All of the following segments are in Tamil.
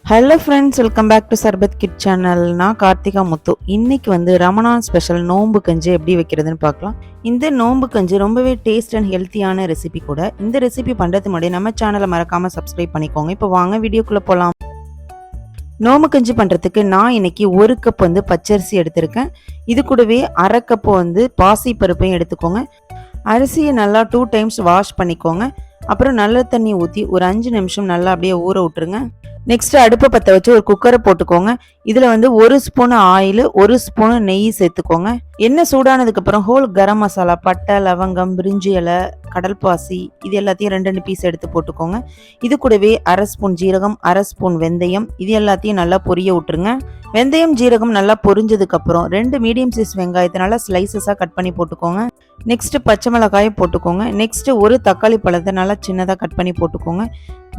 Hello friends, welcome back to Sarbath Kid channel. நான் கார்த்திகா முத்து. இன்னைக்கு வந்து ரமணான் ஸ்பெஷல் நோம்பு கஞ்சி எப்படி வைக்கிறதுன்னு பார்க்கலாம். இந்த நோம்பு கஞ்சி ரொம்பவே டேஸ்ட் அண்ட் ஹெல்த்தியான ரெசிபி கூட. இந்த ரெசிபி பண்றதுக்கு முன்னாடி நம்ம சேனலை மறக்காம சப்ஸ்கிரைப் பண்ணிக்கோங்க. இப்போ வாங்க வீடியோக்குள்ள போலாம். நோம்பு கஞ்சி பண்றதுக்கு நான் இன்னைக்கு 1 கப் வந்து பச்சரிசி எடுத்திருக்கேன். இது கூடவே 1/2 கப் வந்து பாசி பருப்பையும் எடுத்துக்கோங்க. அரிசியை நல்லா 2 டைம்ஸ் வாஷ் பண்ணிக்கோங்க. அப்புறம் நல்ல தண்ணி ஊற்றி ஒரு 5 நிமிஷம் நல்லா அப்படியே ஊற விட்டுருங்க. நெக்ஸ்ட் அடுப்பை பற்ற வச்சு ஒரு குக்கரை போட்டுக்கோங்க. இதில் வந்து 1 ஸ்பூன் ஆயில், 1 ஸ்பூன் நெய் சேர்த்துக்கோங்க. எண்ணெய் சூடானதுக்கு அப்புறம் ஹோல் கரம் மசாலா, பட்டை, லவங்கம், பிரிஞ்சி இலை, கடல்பாசி இது எல்லாத்தையும் 2 பீஸ் எடுத்து போட்டுக்கோங்க. இது கூடவே 1/2 ஸ்பூன் ஜீரகம், 1/2 ஸ்பூன் வெந்தயம் இது எல்லாத்தையும் நல்லா பொரிய விட்டுருங்க. வெந்தயம் ஜீரகம் நல்லா பொரிஞ்சதுக்கு அப்புறம் 2 மீடியம் சைஸ் வெங்காயத்தை நல்லா ஸ்லைசஸாக கட் பண்ணி போட்டுக்கோங்க. நெக்ஸ்ட் பச்சை மிளகாயை போட்டுக்கோங்க. நெக்ஸ்ட் ஒரு தக்காளி பழத்தை நல்லா சின்னதாக கட் பண்ணி போட்டுக்கோங்க.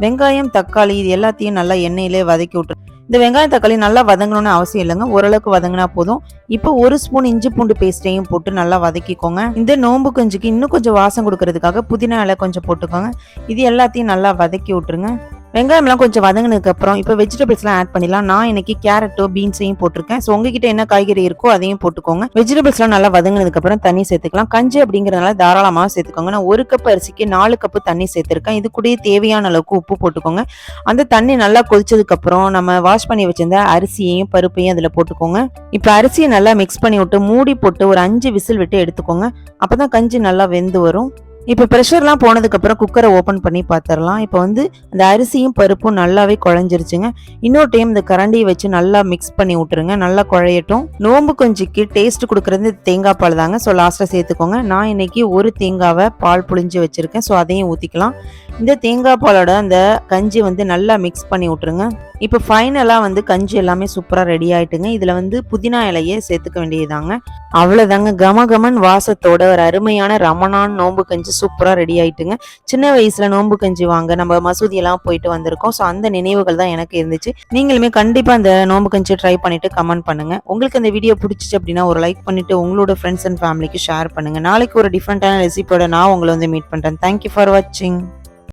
வெங்காயம், தக்காளி இது எல்லாத்தையும் நல்லா எண்ணெயிலே வதக்கி விட்டுரு. இந்த வெங்காயம் தக்காளி நல்லா வதங்கணும்னு அவசியம் இல்லைங்க, ஓரளவுக்கு வதங்கினா போதும். இப்போ 1 ஸ்பூன் இஞ்சி பூண்டு பேஸ்ட்டையும் போட்டு நல்லா வதக்கிக்கோங்க. இந்த நோம்பு கஞ்சிக்கு இன்னும் கொஞ்சம் வாசம் கொடுக்கறதுக்காக புதினா இலை கொஞ்சம் போட்டுக்கோங்க. இது எல்லாத்தையும் நல்லா வதக்கி விட்டுருங்க. வெங்காயம்லாம் கொஞ்சம் வதங்கினதுக்கு அப்புறம் இப்போ வெஜிடபிள்ஸ்லாம் ஆட் பண்ணிடலாம். நான் இன்னைக்கு கேரட்டோ பீன்ஸையும் போட்டிருக்கேன். ஸோ உங்ககிட்ட என்ன காய்கறி இருக்கோ அதையும் போட்டுக்கோங்க. வெஜிடபிள்ஸ்லாம் நல்லா வதங்கினதுக்கு அப்புறம் தண்ணி சேர்த்துக்கலாம். கஞ்சி அப்படிங்கிறதுனால தாராளமாக சேர்த்துக்கோங்க. நான் 1 கப் அரிசிக்கு 4 கப்பு தண்ணி சேர்த்துருக்கேன். இது கூட தேவையான அளவுக்கு உப்பு போட்டுக்கோங்க. அந்த தண்ணி நல்லா கொதிச்சதுக்கு அப்புறம் நம்ம வாஷ் பண்ணி வச்சிருந்த அரிசியையும் பருப்பையும் அதில் போட்டுக்கோங்க. இப்போ அரிசியை நல்லா மிக்ஸ் பண்ணி விட்டு மூடி போட்டு ஒரு 5 விசில் விட்டு எடுத்துக்கோங்க. அப்பதான் கஞ்சி நல்லா வெந்து வரும். இப்போ ப்ரெஷர்லாம் போனதுக்கப்புறம் குக்கரை ஓப்பன் பண்ணி பார்த்துடலாம். இப்போ வந்து அந்த அரிசியும் பருப்பும் நல்லாவே குழஞ்சிருச்சுங்க. இன்னொரு டைம் இந்த கரண்டியை வச்சு நல்லா மிக்ஸ் பண்ணி விட்டுருங்க, நல்லா குழையட்டும். நோம்பு கஞ்சிக்கு டேஸ்ட் கொடுக்குறது தேங்காய் பால் தாங்க. ஸோ லாஸ்ட்டாக சேர்த்துக்கோங்க. நான் இன்னைக்கு ஒரு தேங்காவை பால் புழிஞ்சு வச்சுருக்கேன். ஸோ அதையும் ஊற்றிக்கலாம். இந்த தேங்காய் பாலோட அந்த கஞ்சி வந்து நல்லா மிக்ஸ் பண்ணி விட்டுருங்க. இப்போ ஃபைனலாக வந்து கஞ்சி எல்லாமே சூப்பராக ரெடி ஆகிட்டுங்க. இதில் வந்து புதினா இலையே சேர்த்துக்க வேண்டியதாங்க. அவ்வளோதாங்க, கமகமன் வாசத்தோட ஒரு அருமையான ரமணான் நோம்பு கஞ்சி சூப்பராக ரெடி ஆகிட்டுங்க. சின்ன வயசில் நோம்பு கஞ்சி வாங்க நம்ம மசூதியெல்லாம் போயிட்டு வந்திருக்கோம். ஸோ அந்த நினைவுகள் தான் எனக்கு இருந்துச்சு. நீங்களுமே கண்டிப்பாக அந்த நோம்பு கஞ்சி ட்ரை பண்ணிவிட்டு கமெண்ட் பண்ணுங்கள். உங்களுக்கு அந்த வீடியோ பிடிச்சிச்சு அப்படின்னா ஒரு லைக் பண்ணிவிட்டு உங்களோட ஃப்ரெண்ட்ஸ் அண்ட் ஃபேமிலிக்கு ஷேர் பண்ணுங்கள். நாளைக்கு ஒரு டிஃப்ரெண்ட்டான ரெசிபியோட நான் உங்களை வந்து மீட் பண்ணுறேன். தேங்க்யூ ஃபார் வாட்சிங்.